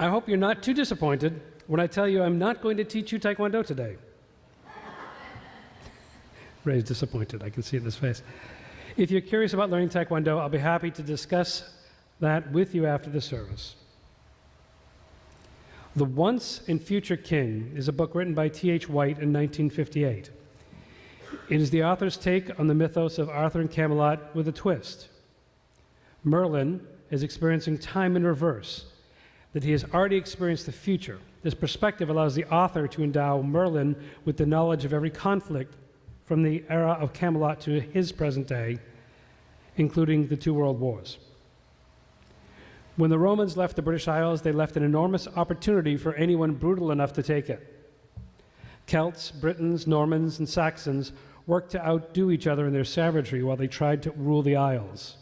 I hope you're not too disappointed when I tell you I'm not going to teach you Taekwondo today. Ray's disappointed. I can see it in his face. If you're curious about learning Taekwondo, I'll be happy to discuss that with you after the service. The Once and Future King is a book written by T.H. White in 1958. It is the author's take on the mythos of Arthur and Camelot with a twist. Merlin is experiencing time in reverse, that he has already experienced the future. This perspective allows the author to endow Merlin with the knowledge of every conflict from the era of Camelot to his present day, including the 2 world wars. When the Romans left the British Isles, they left an enormous opportunity for anyone brutal enough to take it. Celts, Britons, Normans, and Saxons worked to outdo each other in their savagery while they tried to rule the Isles.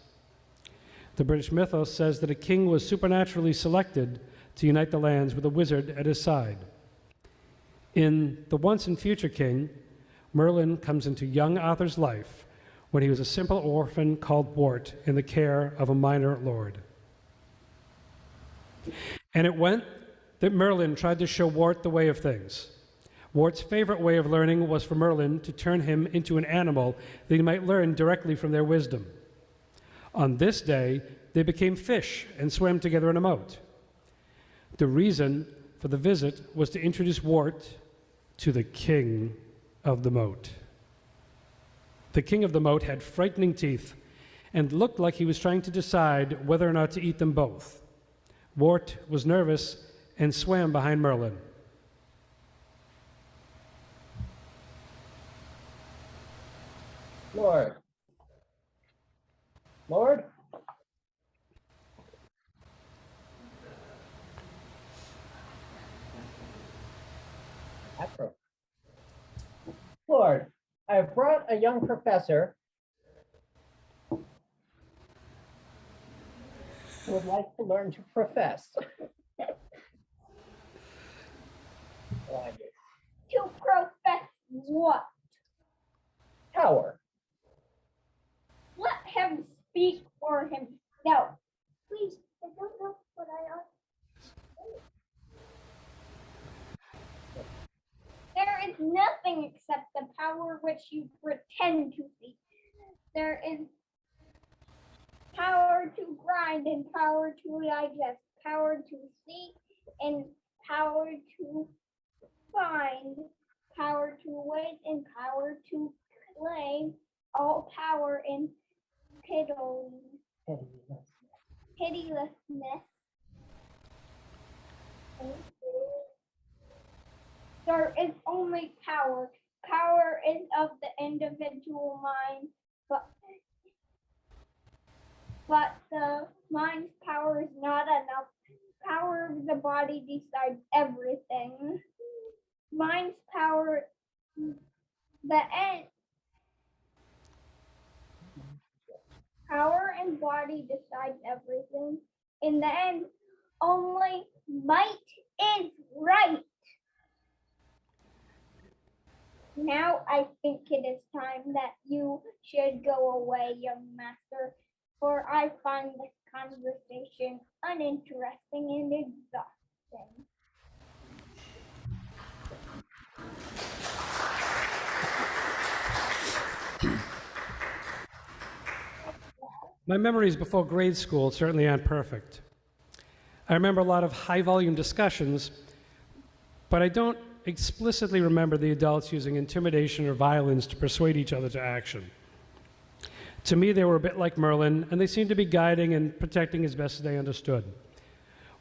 The British mythos says that a king was supernaturally selected to unite the lands with a wizard at his side. In The Once and Future King, Merlin comes into young Arthur's life when he was a simple orphan called Wart in the care of a minor lord. And it went that Merlin tried to show Wart the way of things. Wart's favorite way of learning was for Merlin to turn him into an animal that he might learn directly from their wisdom. On this day, they became fish and swam together in a moat. The reason for the visit was to introduce Wart to the king of the moat. The king of the moat had frightening teeth and looked like he was trying to decide whether or not to eat them both. Wart was nervous and swam behind Merlin. Lord. Lord? Lord, I have brought a young professor who would like to learn to profess. To profess what? Power. Let him speak for himself. Please, I don't know what I ought to say. There is nothing except the power which you pretend to see. There is power to grind and power to digest, power to seek and power to find, power to wait and power to claim, all power in pitilessness. There is only power. Power is of the individual mind, but the mind's power is not enough. Power of the body decides everything. Mind's power, the end. Power and body decides everything. In the end, only might is right. Now I think it is time that you should go away, young master, for I find this conversation uninteresting and exhausting. My memories before grade school certainly aren't perfect. I remember a lot of high-volume discussions, but I don't explicitly remember the adults using intimidation or violence to persuade each other to action. To me, they were a bit like Merlin, and they seemed to be guiding and protecting as best as they understood.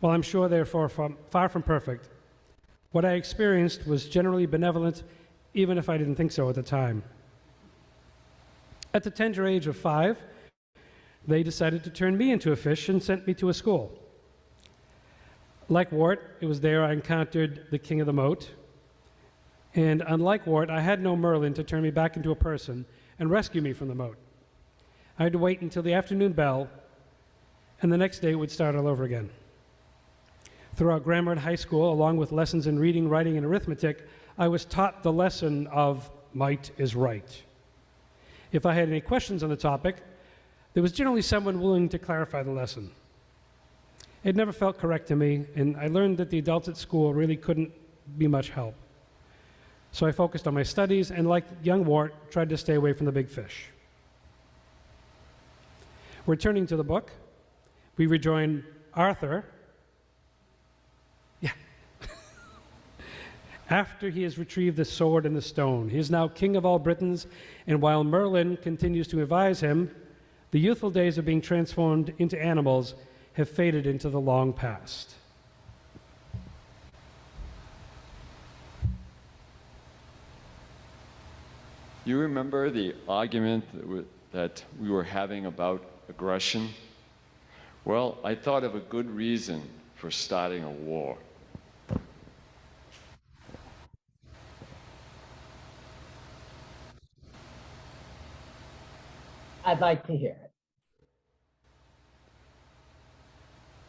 While I'm sure they're far from perfect, what I experienced was generally benevolent, even if I didn't think so at the time. At the tender age of 5, they decided to turn me into a fish and sent me to a school. Like Wart, it was there I encountered the king of the moat. And unlike Wart, I had no Merlin to turn me back into a person and rescue me from the moat. I had to wait until the afternoon bell, and the next day it would start all over again. Throughout grammar and high school, along with lessons in reading, writing, and arithmetic, I was taught the lesson of might is right. If I had any questions on the topic, there was generally someone willing to clarify the lesson. It never felt correct to me, and I learned that the adults at school really couldn't be much help. So I focused on my studies and, like young Wart, tried to stay away from the big fish. Returning to the book, we rejoin Arthur. Yeah. After he has retrieved the sword and the stone. He is now king of all Britons, and while Merlin continues to advise him, the youthful days of being transformed into animals have faded into the long past. You remember the argument that we were having about aggression? Well, I thought of a good reason for starting a war. I'd like to hear it.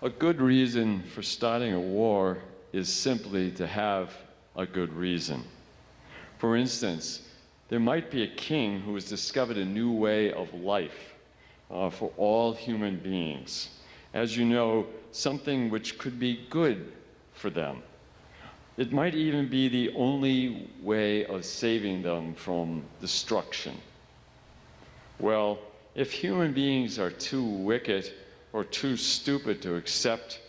A good reason for starting a war is simply to have a good reason. For instance, there might be a king who has discovered a new way of life for all human beings. As you know, something which could be good for them. It might even be the only way of saving them from destruction. Well, if human beings are too wicked or too stupid to accept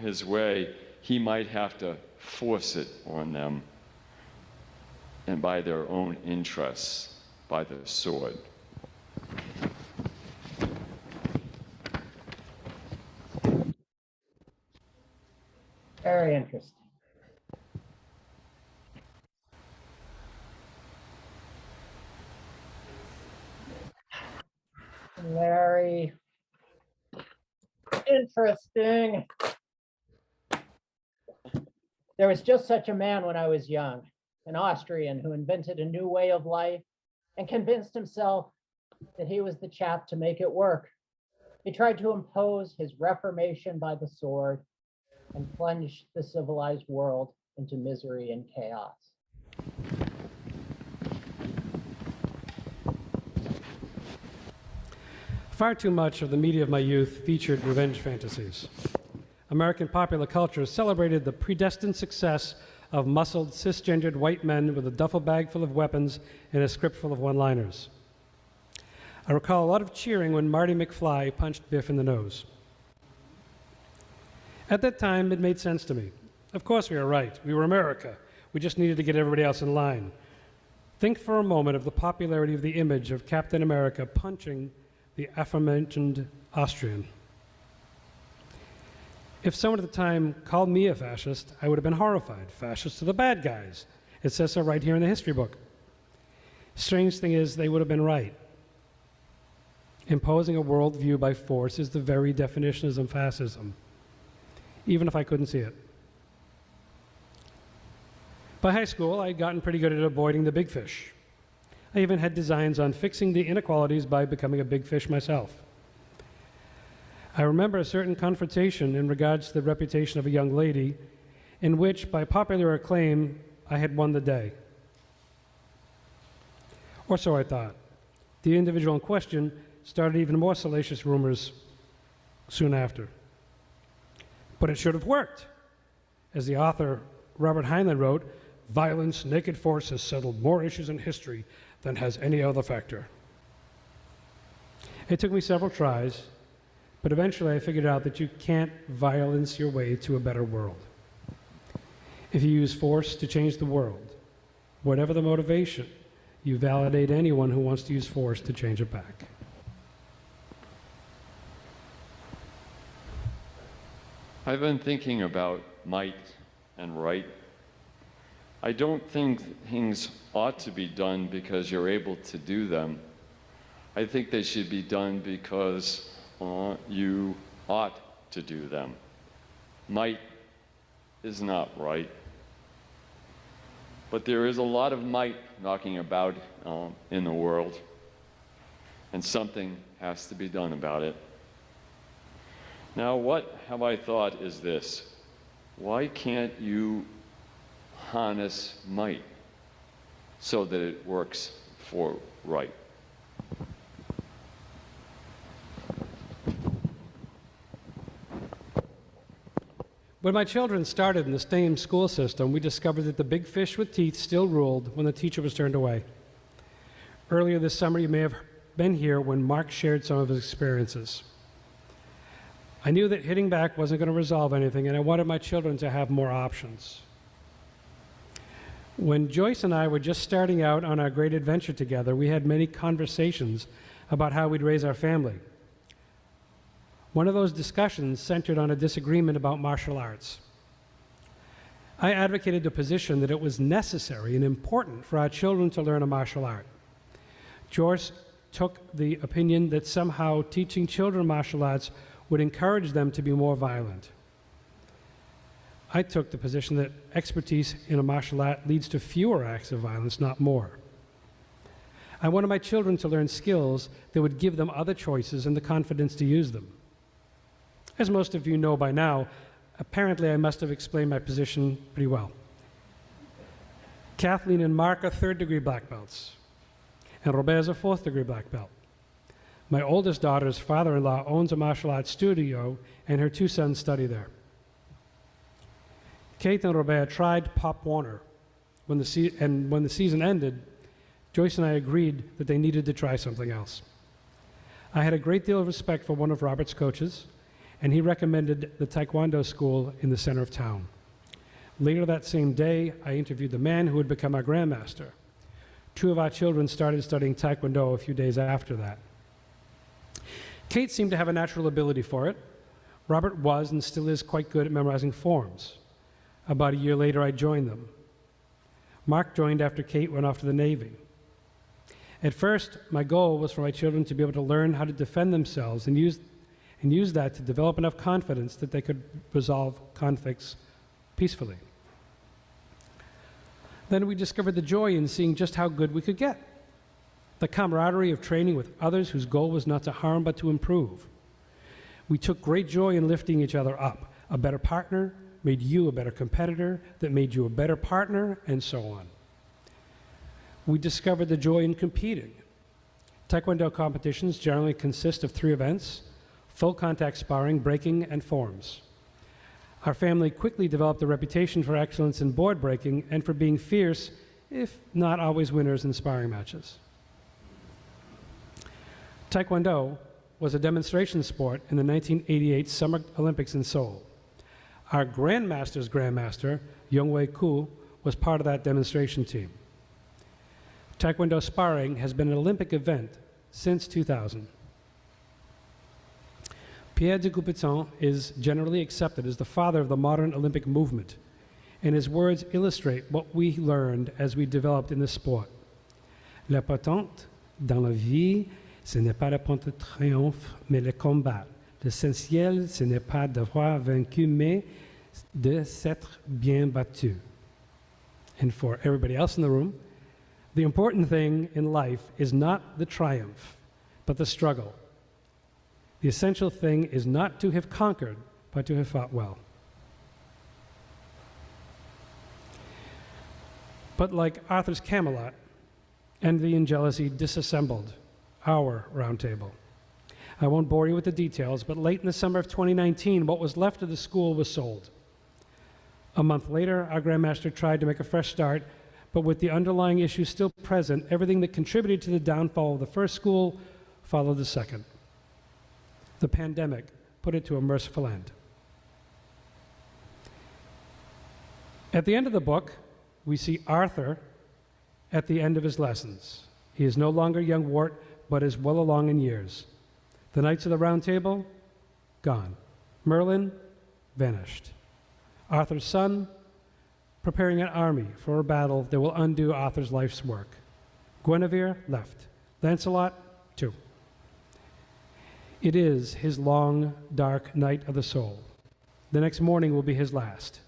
his way, he might have to force it on them, and by their own interests, by the sword. Very interesting. Very interesting. There was just such a man when I was young, an Austrian who invented a new way of life and convinced himself that he was the chap to make it work. He tried to impose his reformation by the sword and plunged the civilized world into misery and chaos. Far too much of the media of my youth featured revenge fantasies. American popular culture celebrated the predestined success of muscled, cisgendered white men with a duffel bag full of weapons and a script full of one-liners. I recall a lot of cheering when Marty McFly punched Biff in the nose. At that time, it made sense to me. Of course we were right. We were America. We just needed to get everybody else in line. Think for a moment of the popularity of the image of Captain America punching the aforementioned Austrian. If someone at the time called me a fascist, I would have been horrified. Fascists are the bad guys. It says so right here in the history book. Strange thing is, they would have been right. Imposing a worldview by force is the very definition of fascism, even if I couldn't see it. By high school, I had gotten pretty good at avoiding the big fish. I even had designs on fixing the inequalities by becoming a big fish myself. I remember a certain confrontation in regards to the reputation of a young lady in which, by popular acclaim, I had won the day. Or so I thought. The individual in question started even more salacious rumors soon after. But it should have worked. As the author Robert Heinlein wrote, "Violence, naked force has settled more issues in history than has any other factor." It took me several tries, but eventually I figured out that you can't violence your way to a better world. If you use force to change the world, whatever the motivation, you validate anyone who wants to use force to change it back. I've been thinking about might and right. I don't think things ought to be done because you're able to do them. I think they should be done because you ought to do them. Might is not right. But there is a lot of might knocking about in the world, and something has to be done about it. Now, what have I thought is this: why can't you harness might so that it works for right? When my children started in the same school system, we discovered that the big fish with teeth still ruled when the teacher was turned away. Earlier this summer, you may have been here when Mark shared some of his experiences. I knew that hitting back wasn't going to resolve anything, and I wanted my children to have more options. When Joyce and I were just starting out on our great adventure together, we had many conversations about how we'd raise our family. One of those discussions centered on a disagreement about martial arts. I advocated the position that it was necessary and important for our children to learn a martial art. Joyce took the opinion that somehow teaching children martial arts would encourage them to be more violent. I took the position that expertise in a martial art leads to fewer acts of violence, not more. I wanted my children to learn skills that would give them other choices and the confidence to use them. As most of you know by now, apparently I must have explained my position pretty well. Kathleen and Mark are third-degree black belts, and Robert is a fourth-degree black belt. My oldest daughter's father-in-law owns a martial arts studio, and her two sons study there. Kate and Robert tried Pop Warner, when the season ended, Joyce and I agreed that they needed to try something else. I had a great deal of respect for one of Robert's coaches, and he recommended the Taekwondo school in the center of town. Later that same day, I interviewed the man who would become our grandmaster. Two of our children started studying Taekwondo a few days after that. Kate seemed to have a natural ability for it. Robert was and still is quite good at memorizing forms. About a year later, I joined them. Mark joined after Kate went off to the Navy. At first, my goal was for my children to be able to learn how to defend themselves and use that to develop enough confidence that they could resolve conflicts peacefully. Then we discovered the joy in seeing just how good we could get. The camaraderie of training with others whose goal was not to harm but to improve. We took great joy in lifting each other up. A better partner made you a better competitor, that made you a better partner, and so on. We discovered the joy in competing. Taekwondo competitions generally consist of 3 events: full contact sparring, breaking, and forms. Our family quickly developed a reputation for excellence in board breaking and for being fierce, if not always winners in sparring matches. Taekwondo was a demonstration sport in the 1988 Summer Olympics in Seoul. Our Grandmaster's Grandmaster, Youngwei Koo, was part of that demonstration team. Taekwondo sparring has been an Olympic event since 2000. Pierre de Coubertin is generally accepted as the father of the modern Olympic movement, and his words illustrate what we learned as we developed in the sport. L'important dans la vie, ce n'est pas le point de triomphe, mais le combat. L'essentiel, ce n'est pas d'avoir vaincu, mais de s'être bien battu. And for everybody else in the room, the important thing in life is not the triumph, but the struggle. The essential thing is not to have conquered, but to have fought well. But like Arthur's Camelot, envy and jealousy disassembled our round table. I won't bore you with the details, but late in the summer of 2019, what was left of the school was sold. A month later, our Grandmaster tried to make a fresh start, but with the underlying issues still present, everything that contributed to the downfall of the first school followed the second. The pandemic put it to a merciful end. At the end of the book, we see Arthur at the end of his lessons. He is no longer young wart, but is well along in years. The Knights of the Round Table, gone. Merlin, vanished. Arthur's son, preparing an army for a battle that will undo Arthur's life's work. Guinevere, left. Lancelot, too. It is his long, dark night of the soul. The next morning will be his last.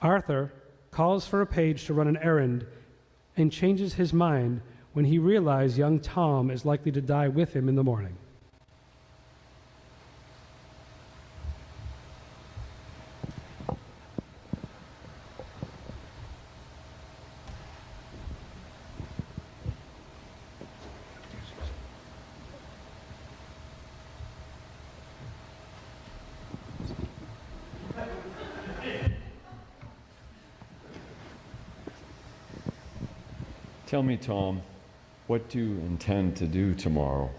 Arthur calls for a page to run an errand and changes his mind when he realizes young Tom is likely to die with him in the morning. Tell me, Tom, what do you intend to do tomorrow?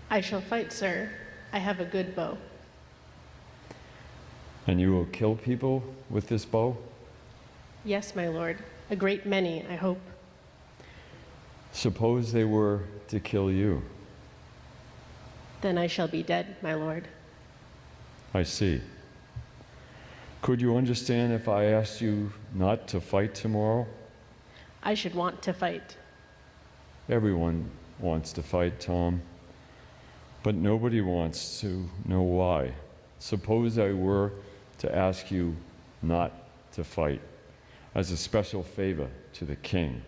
I shall fight, sir. I have a good bow. And you will kill people with this bow? Yes, my lord. A great many, I hope. Suppose they were to kill you. Then I shall be dead, my lord. I see. Could you understand if I asked you not to fight tomorrow? I should want to fight. Everyone wants to fight, Tom, but nobody wants to know why. Suppose I were to ask you not to fight as a special favor to the king.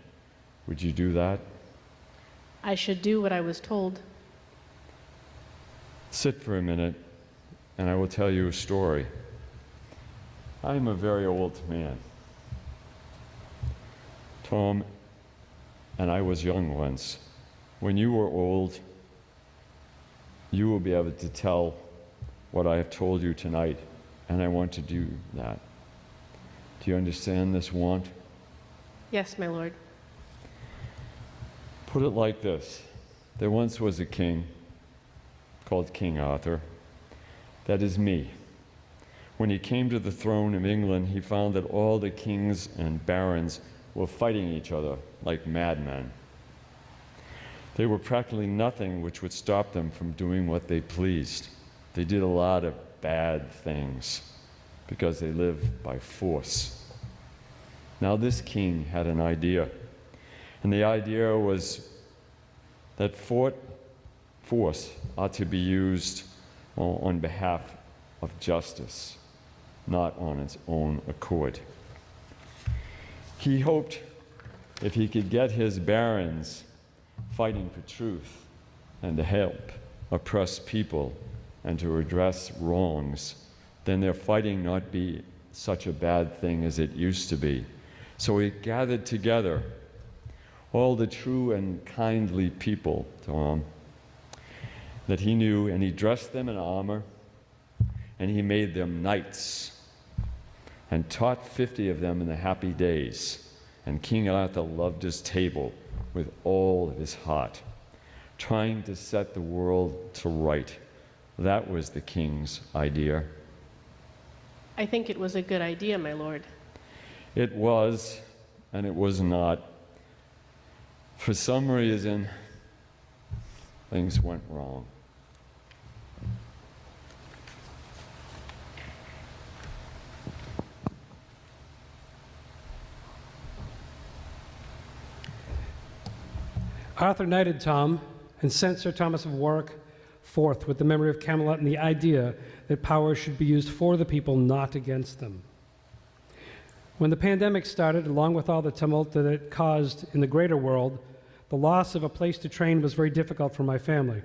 Would you do that? I should do what I was told. Sit for a minute, and I will tell you a story. I am a very old man, Tom, and I was young once. When you are old, you will be able to tell what I have told you tonight, and I want to do that. Do you understand this want? Yes, my lord. Put it like this. There once was a king called King Arthur. That is me. When he came to the throne of England, he found that all the kings and barons were fighting each other like madmen. There were practically nothing which would stop them from doing what they pleased. They did a lot of bad things because they lived by force. Now this king had an idea, and the idea was that force ought to be used on behalf of justice, not on its own accord. He hoped if he could get his barons fighting for truth and to help oppressed people and to redress wrongs, then their fighting not be such a bad thing as it used to be. So he gathered together all the true and kindly people, Tom, that he knew, and he dressed them in armor, and he made them knights, and taught 50 of them in the happy days. And King Arthur loved his table with all of his heart, trying to set the world to right. That was the king's idea. I think it was a good idea, my lord. It was, and it was not. For some reason, things went wrong. Arthur knighted Tom and sent Sir Thomas of Warwick forth with the memory of Camelot and the idea that power should be used for the people, not against them. When the pandemic started, along with all the tumult that it caused in the greater world, the loss of a place to train was very difficult for my family.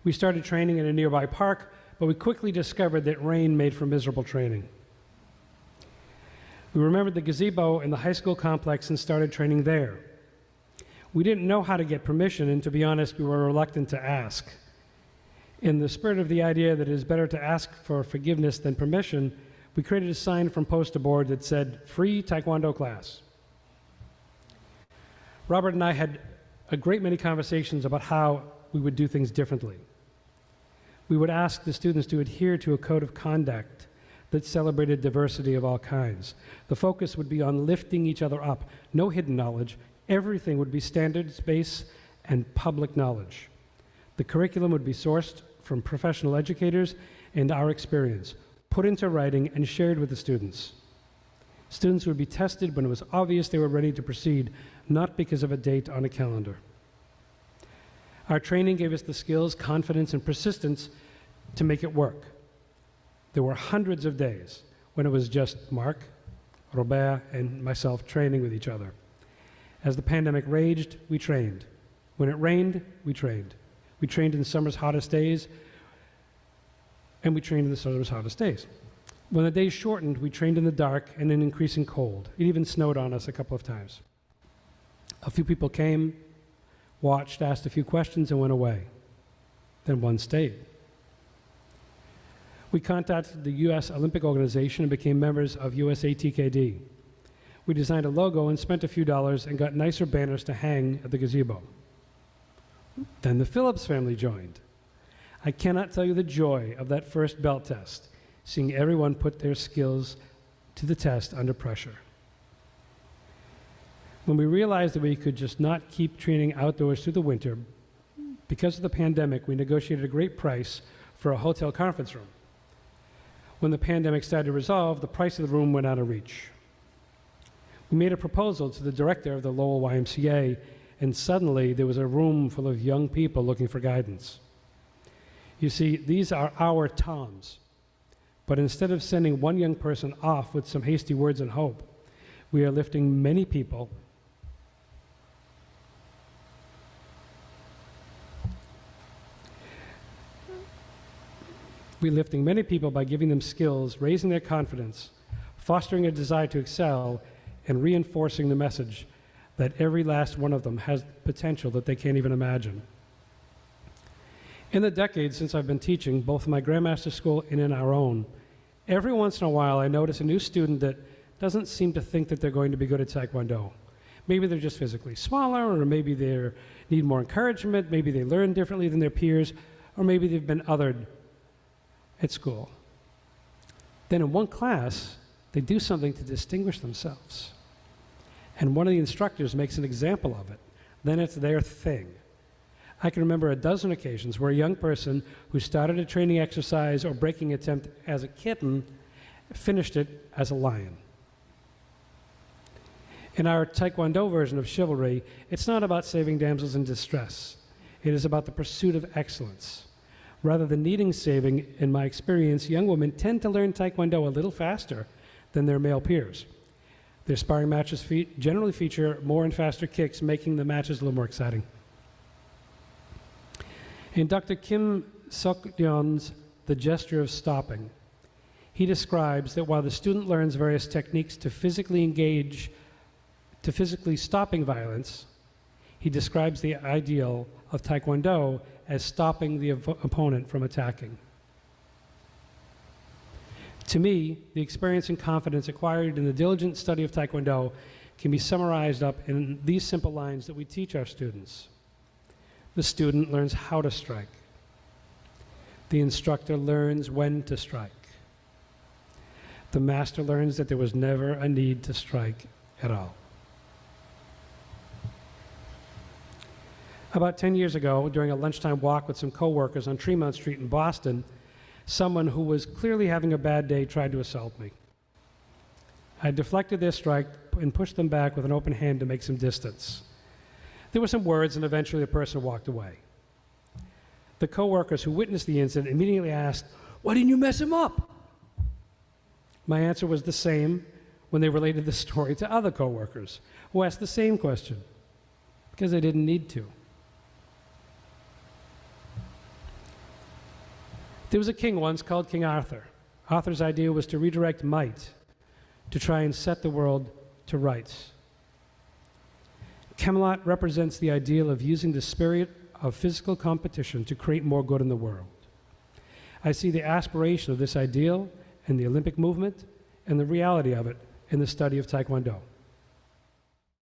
We started training in a nearby park, but we quickly discovered that rain made for miserable training. We remembered the gazebo in the high school complex and started training there. We didn't know how to get permission, and to be honest, we were reluctant to ask. In the spirit of the idea that it is better to ask for forgiveness than permission, we created a sign from poster board that said, "Free Taekwondo class." Robert and I had a great many conversations about how we would do things differently. We would ask the students to adhere to a code of conduct that celebrated diversity of all kinds. The focus would be on lifting each other up, no hidden knowledge. Everything would be standards-based and public knowledge. The curriculum would be sourced from professional educators and our experience, put into writing and shared with the students. Students would be tested when it was obvious they were ready to proceed, not because of a date on a calendar. Our training gave us the skills, confidence, and persistence to make it work. There were hundreds of days when it was just Mark, Robert, and myself training with each other. As the pandemic raged, we trained. When it rained, we trained. We trained in summer's hottest days, and we trained in the summer's hottest days. When the days shortened, we trained in the dark and in increasing cold. It even snowed on us a couple of times. A few people came, watched, asked a few questions, and went away. Then one stayed. We contacted the U.S. Olympic Organization and became members of USA TKD. We designed a logo and spent a few dollars and got nicer banners to hang at the gazebo. Then the Phillips family joined. I cannot tell you the joy of that first belt test, seeing everyone put their skills to the test under pressure. When we realized that we could just not keep training outdoors through the winter, because of the pandemic, we negotiated a great price for a hotel conference room. When the pandemic started to resolve, the price of the room went out of reach. We made a proposal to the director of the Lowell YMCA, and suddenly there was a room full of young people looking for guidance. You see, these are our Toms. But instead of sending one young person off with some hasty words and hope, we are lifting many people by giving them skills, raising their confidence, fostering a desire to excel, and reinforcing the message that every last one of them has potential that they can't even imagine. In the decades since I've been teaching, both in my Grandmaster School and in our own, every once in a while I notice a new student that doesn't seem to think that they're going to be good at Taekwondo. Maybe they're just physically smaller, or maybe they need more encouragement, maybe they learn differently than their peers, or maybe they've been othered at school. Then in one class, they do something to distinguish themselves. And one of the instructors makes an example of it. Then it's their thing. I can remember a dozen occasions where a young person who started a training exercise or breaking attempt as a kitten finished it as a lion. In our Taekwondo version of chivalry, it's not about saving damsels in distress. It is about the pursuit of excellence. Rather than needing saving, in my experience, young women tend to learn Taekwondo a little faster than their male peers. Their sparring matches generally feature more and faster kicks, making the matches a little more exciting. In Dr. Kim Sok-yeon's The Gesture of Stopping, he describes that while the student learns various techniques to physically stopping violence, he describes the ideal of Taekwondo as stopping the opponent from attacking. To me, the experience and confidence acquired in the diligent study of Taekwondo can be summarized up in these simple lines that we teach our students. The student learns how to strike. The instructor learns when to strike. The master learns that there was never a need to strike at all. About 10 years ago, during a lunchtime walk with some coworkers on Tremont Street in Boston, someone who was clearly having a bad day tried to assault me. I deflected their strike and pushed them back with an open hand to make some distance. There were some words, and eventually the person walked away. The coworkers who witnessed the incident immediately asked, "Why didn't you mess him up?" My answer was the same when they related the story to other coworkers who asked the same question, because I didn't need to. There was a king once called King Arthur. Arthur's idea was to redirect might, to try and set the world to rights. Camelot represents the ideal of using the spirit of physical competition to create more good in the world. I see the aspiration of this ideal in the Olympic movement and the reality of it in the study of Taekwondo.